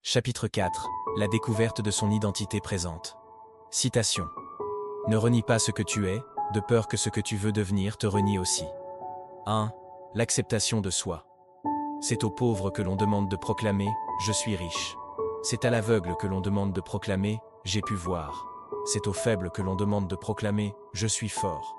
Chapitre 4. La découverte de son identité présente. Citation. Ne renie pas ce que tu es, de peur que ce que tu veux devenir te renie aussi. 1. L'acceptation de soi. C'est aux pauvres que l'on demande de proclamer « Je suis riche ». C'est à l'aveugle que l'on demande de proclamer « J'ai pu voir ». C'est aux faibles que l'on demande de proclamer « Je suis fort ».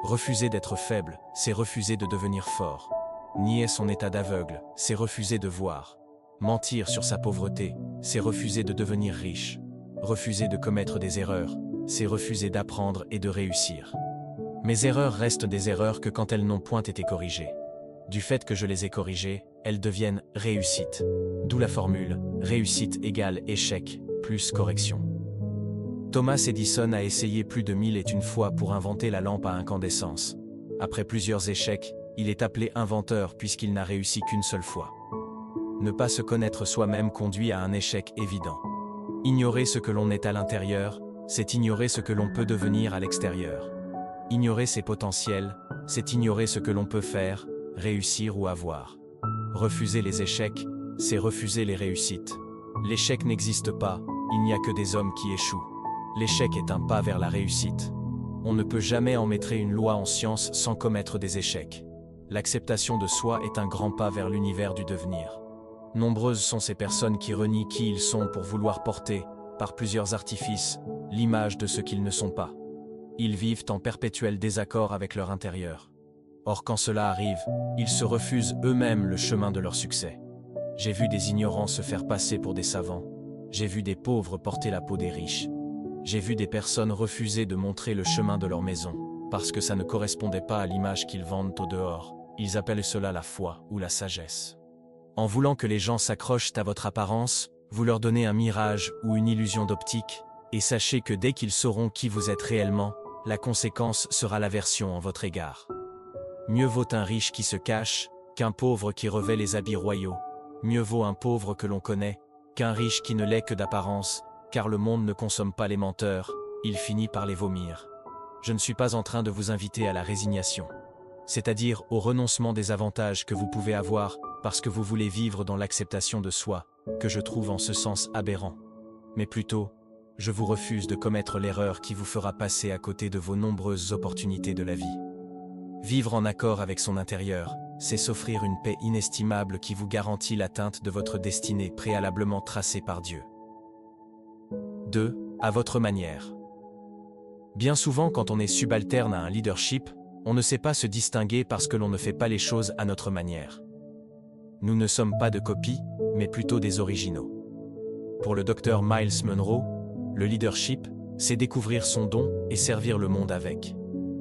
Refuser d'être faible, c'est refuser de devenir fort. Nier son état d'aveugle, c'est refuser de voir. Mentir sur sa pauvreté, c'est refuser de devenir riche. Refuser de commettre des erreurs, c'est refuser d'apprendre et de réussir. Mes erreurs restent des erreurs que quand elles n'ont point été corrigées. Du fait que je les ai corrigées, elles deviennent réussites. D'où la formule réussite égale échec plus correction. Thomas Edison a essayé plus de 1001 fois pour inventer la lampe à incandescence. Après plusieurs échecs, il est appelé inventeur puisqu'il n'a réussi qu'une seule fois. Ne pas se connaître soi-même conduit à un échec évident. Ignorer ce que l'on est à l'intérieur, c'est ignorer ce que l'on peut devenir à l'extérieur. Ignorer ses potentiels, c'est ignorer ce que l'on peut faire, réussir ou avoir. Refuser les échecs, c'est refuser les réussites. L'échec n'existe pas, il n'y a que des hommes qui échouent. L'échec est un pas vers la réussite. On ne peut jamais emmettrer une loi en science sans commettre des échecs. L'acceptation de soi est un grand pas vers l'univers du devenir. Nombreuses sont ces personnes qui renient qui ils sont pour vouloir porter, par plusieurs artifices, l'image de ce qu'ils ne sont pas. Ils vivent en perpétuel désaccord avec leur intérieur. Or quand cela arrive, ils se refusent eux-mêmes le chemin de leur succès. J'ai vu des ignorants se faire passer pour des savants. J'ai vu des pauvres porter la peau des riches. J'ai vu des personnes refuser de montrer le chemin de leur maison, parce que ça ne correspondait pas à l'image qu'ils vendent au dehors. Ils appellent cela la foi ou la sagesse. En voulant que les gens s'accrochent à votre apparence, vous leur donnez un mirage ou une illusion d'optique, et sachez que dès qu'ils sauront qui vous êtes réellement, la conséquence sera l'aversion en votre égard. Mieux vaut un riche qui se cache, qu'un pauvre qui revêt les habits royaux. Mieux vaut un pauvre que l'on connaît, qu'un riche qui ne l'est que d'apparence, car le monde ne consomme pas les menteurs, il finit par les vomir. Je ne suis pas en train de vous inviter à la résignation, c'est-à-dire au renoncement des avantages que vous pouvez avoir parce que vous voulez vivre dans l'acceptation de soi, que je trouve en ce sens aberrant. Mais plutôt, je vous refuse de commettre l'erreur qui vous fera passer à côté de vos nombreuses opportunités de la vie. Vivre en accord avec son intérieur, c'est s'offrir une paix inestimable qui vous garantit l'atteinte de votre destinée préalablement tracée par Dieu. 2. À votre manière. Bien souvent quand on est subalterne à un leadership, on ne sait pas se distinguer parce que l'on ne fait pas les choses à notre manière. Nous ne sommes pas de copies, mais plutôt des originaux. Pour le docteur Miles Monroe, le leadership, c'est découvrir son don et servir le monde avec.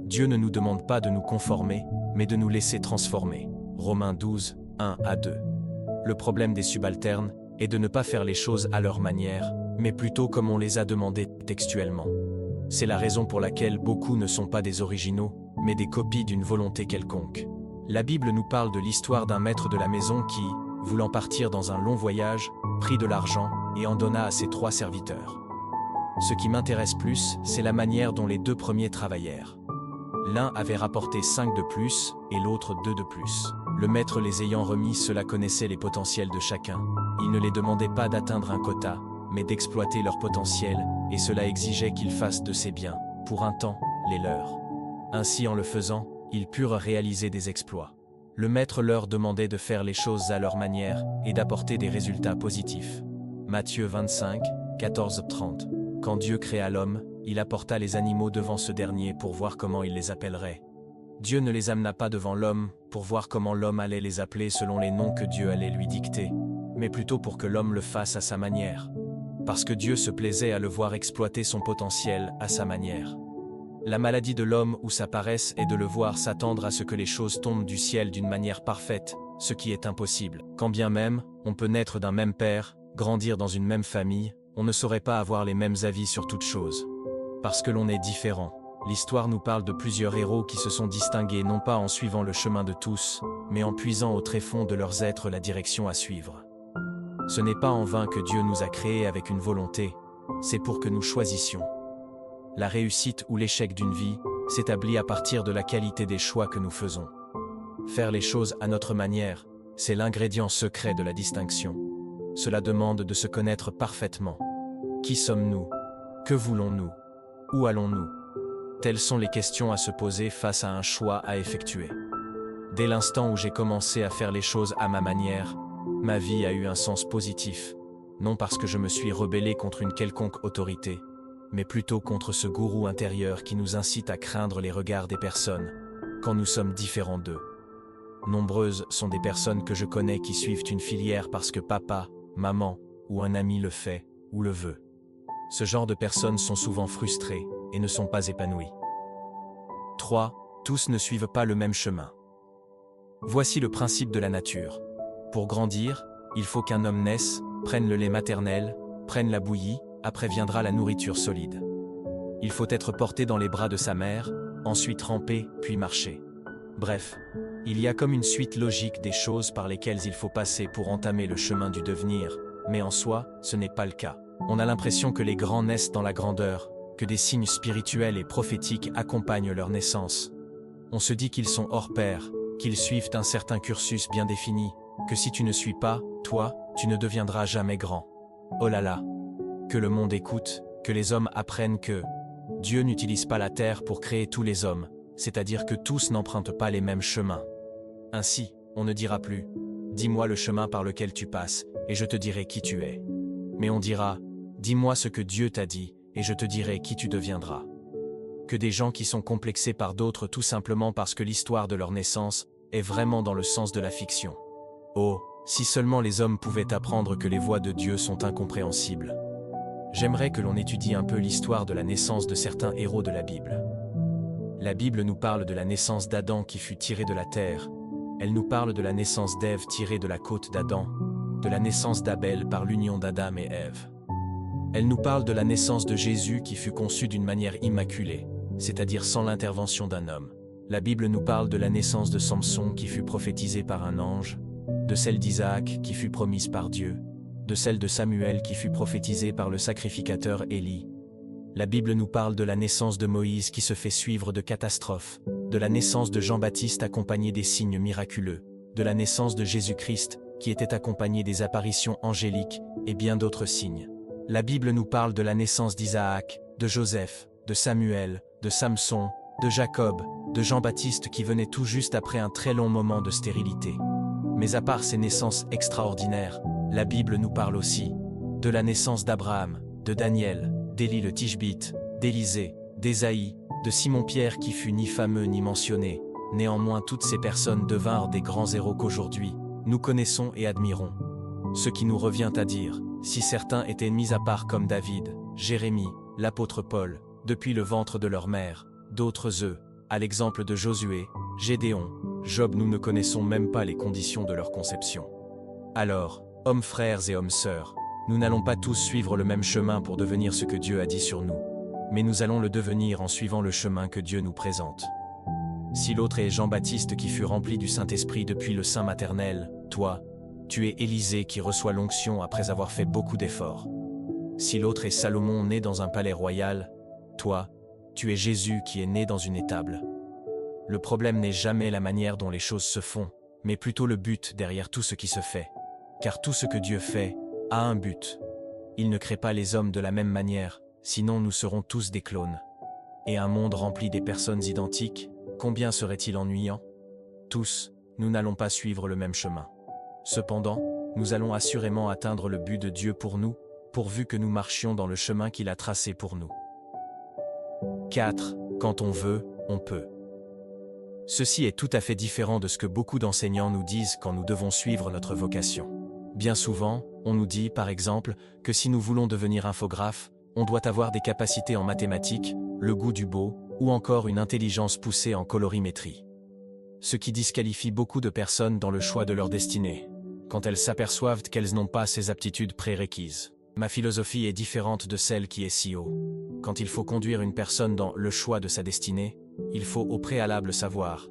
Dieu ne nous demande pas de nous conformer, mais de nous laisser transformer. Romains 12, 1 à 2. Le problème des subalternes est de ne pas faire les choses à leur manière, mais plutôt comme on les a demandées textuellement. C'est la raison pour laquelle beaucoup ne sont pas des originaux, mais des copies d'une volonté quelconque. La Bible nous parle de l'histoire d'un maître de la maison qui, voulant partir dans un long voyage, prit de l'argent et en donna à ses 3 serviteurs. Ce qui m'intéresse plus, c'est la manière dont les 2 premiers travaillèrent. L'un avait rapporté 5 de plus et l'autre 2 de plus. Le maître les ayant remis, cela connaissait les potentiels de chacun. Il ne les demandait pas d'atteindre un quota, mais d'exploiter leur potentiel, et cela exigeait qu'ils fassent de ces biens, pour un temps, les leurs. Ainsi en le faisant, ils purent réaliser des exploits. Le maître leur demandait de faire les choses à leur manière et d'apporter des résultats positifs. Matthieu 25, 14-30. Quand Dieu créa l'homme, il apporta les animaux devant ce dernier pour voir comment il les appellerait. Dieu ne les amena pas devant l'homme pour voir comment l'homme allait les appeler selon les noms que Dieu allait lui dicter, mais plutôt pour que l'homme le fasse à sa manière. Parce que Dieu se plaisait à le voir exploiter son potentiel à sa manière. La maladie de l'homme ou sa paresse est de le voir s'attendre à ce que les choses tombent du ciel d'une manière parfaite, ce qui est impossible. Quand bien même, on peut naître d'un même père, grandir dans une même famille, on ne saurait pas avoir les mêmes avis sur toute chose. Parce que l'on est différent. L'histoire nous parle de plusieurs héros qui se sont distingués non pas en suivant le chemin de tous, mais en puisant au tréfonds de leurs êtres la direction à suivre. Ce n'est pas en vain que Dieu nous a créés avec une volonté, c'est pour que nous choisissions. La réussite ou l'échec d'une vie s'établit à partir de la qualité des choix que nous faisons. Faire les choses à notre manière, c'est l'ingrédient secret de la distinction. cela demande de se connaître parfaitement. Qui sommes-nous? Que voulons-nous? Où allons-nous? Telles sont les questions à se poser face à un choix à effectuer. Dès l'instant où j'ai commencé à faire les choses à ma manière, ma vie a eu un sens positif, non parce que je me suis rebellé contre une quelconque autorité, mais plutôt contre ce gourou intérieur qui nous incite à craindre les regards des personnes, quand nous sommes différents d'eux. Nombreuses sont des personnes que je connais qui suivent une filière parce que papa, maman ou un ami le fait ou le veut. Ce genre de personnes sont souvent frustrées et ne sont pas épanouies. 3. Tous ne suivent pas le même chemin. Voici le principe de la nature. Pour grandir, il faut qu'un homme naisse, prenne le lait maternel, prenne la bouillie, après viendra la nourriture solide. Il faut être porté dans les bras de sa mère, ensuite ramper, puis marcher. Bref, il y a comme une suite logique des choses par lesquelles il faut passer pour entamer le chemin du devenir, mais en soi, ce n'est pas le cas. On a l'impression que les grands naissent dans la grandeur, que des signes spirituels et prophétiques accompagnent leur naissance. On se dit qu'ils sont hors pair, qu'ils suivent un certain cursus bien défini, que si tu ne suis pas, toi, tu ne deviendras jamais grand. Oh là là! Que le monde écoute, que les hommes apprennent que Dieu n'utilise pas la terre pour créer tous les hommes, c'est-à-dire que tous n'empruntent pas les mêmes chemins. Ainsi, on ne dira plus « Dis-moi le chemin par lequel tu passes, et je te dirai qui tu es ». Mais on dira « Dis-moi ce que Dieu t'a dit, et je te dirai qui tu deviendras ». Que des gens qui sont complexés par d'autres tout simplement parce que l'histoire de leur naissance est vraiment dans le sens de la fiction. Oh, si seulement les hommes pouvaient apprendre que les voies de Dieu sont incompréhensibles. J'aimerais que l'on étudie un peu l'histoire de la naissance de certains héros de la Bible. La Bible nous parle de la naissance d'Adam qui fut tiré de la terre. Elle nous parle de la naissance d'Ève tirée de la côte d'Adam, de la naissance d'Abel par l'union d'Adam et Ève. Elle nous parle de la naissance de Jésus qui fut conçu d'une manière immaculée, c'est-à-dire sans l'intervention d'un homme. La Bible nous parle de la naissance de Samson qui fut prophétisé par un ange, de celle d'Isaac qui fut promise par Dieu, de celle de Samuel qui fut prophétisée par le sacrificateur Élie. La Bible nous parle de la naissance de Moïse qui se fait suivre de catastrophes, de la naissance de Jean-Baptiste accompagné des signes miraculeux, de la naissance de Jésus-Christ qui était accompagné des apparitions angéliques et bien d'autres signes. La Bible nous parle de la naissance d'Isaac, de Joseph, de Samuel, de Samson, de Jacob, de Jean-Baptiste qui venait tout juste après un très long moment de stérilité. Mais à part ces naissances extraordinaires, la Bible nous parle aussi de la naissance d'Abraham, de Daniel, d'Élie le Tishbite, d'Élisée, d'Ésaïe, de Simon-Pierre qui fut ni fameux ni mentionné. Néanmoins toutes ces personnes devinrent des grands héros qu'aujourd'hui, nous connaissons et admirons. Ce qui nous revient à dire, si certains étaient mis à part comme David, Jérémie, l'apôtre Paul, depuis le ventre de leur mère, d'autres eux, à l'exemple de Josué, Gédéon, Job, nous ne connaissons même pas les conditions de leur conception. Alors, hommes frères et hommes sœurs, nous n'allons pas tous suivre le même chemin pour devenir ce que Dieu a dit sur nous, mais nous allons le devenir en suivant le chemin que Dieu nous présente. Si l'autre est Jean-Baptiste qui fut rempli du Saint-Esprit depuis le sein maternel, toi, tu es Élisée qui reçoit l'onction après avoir fait beaucoup d'efforts. Si l'autre est Salomon né dans un palais royal, toi, tu es Jésus qui est né dans une étable. Le problème n'est jamais la manière dont les choses se font, mais plutôt le but derrière tout ce qui se fait. Car tout ce que Dieu fait a un but. Il ne crée pas les hommes de la même manière, sinon nous serons tous des clones. Et un monde rempli des personnes identiques, combien serait-il ennuyant? Tous, nous n'allons pas suivre le même chemin. Cependant, nous allons assurément atteindre le but de Dieu pour nous, pourvu que nous marchions dans le chemin qu'il a tracé pour nous. 4. Quand on veut, on peut. Ceci est tout à fait différent de ce que beaucoup d'enseignants nous disent quand nous devons suivre notre vocation. Bien souvent, on nous dit, par exemple, que si nous voulons devenir infographe, on doit avoir des capacités en mathématiques, le goût du beau, ou encore une intelligence poussée en colorimétrie. Ce qui disqualifie beaucoup de personnes dans le choix de leur destinée, quand elles s'aperçoivent qu'elles n'ont pas ces aptitudes prérequises. Ma philosophie est différente de celle qui est si haut. Quand il faut conduire une personne dans le choix de sa destinée, il faut au préalable savoir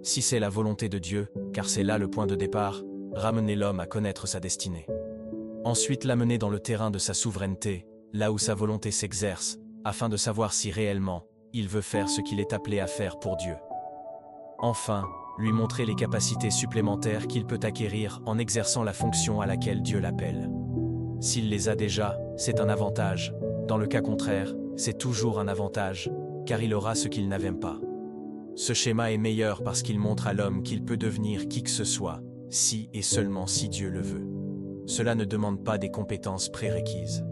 si c'est la volonté de Dieu, car c'est là le point de départ, ramener l'homme à connaître sa destinée. Ensuite l'amener dans le terrain de sa souveraineté, là où sa volonté s'exerce, afin de savoir si réellement, il veut faire ce qu'il est appelé à faire pour Dieu. Enfin, lui montrer les capacités supplémentaires qu'il peut acquérir en exerçant la fonction à laquelle Dieu l'appelle. S'il les a déjà, c'est un avantage. Dans le cas contraire, c'est toujours un avantage, car il aura ce qu'il n'avait pas. Ce schéma est meilleur parce qu'il montre à l'homme qu'il peut devenir qui que ce soit, si et seulement si Dieu le veut. Cela ne demande pas des compétences prérequises.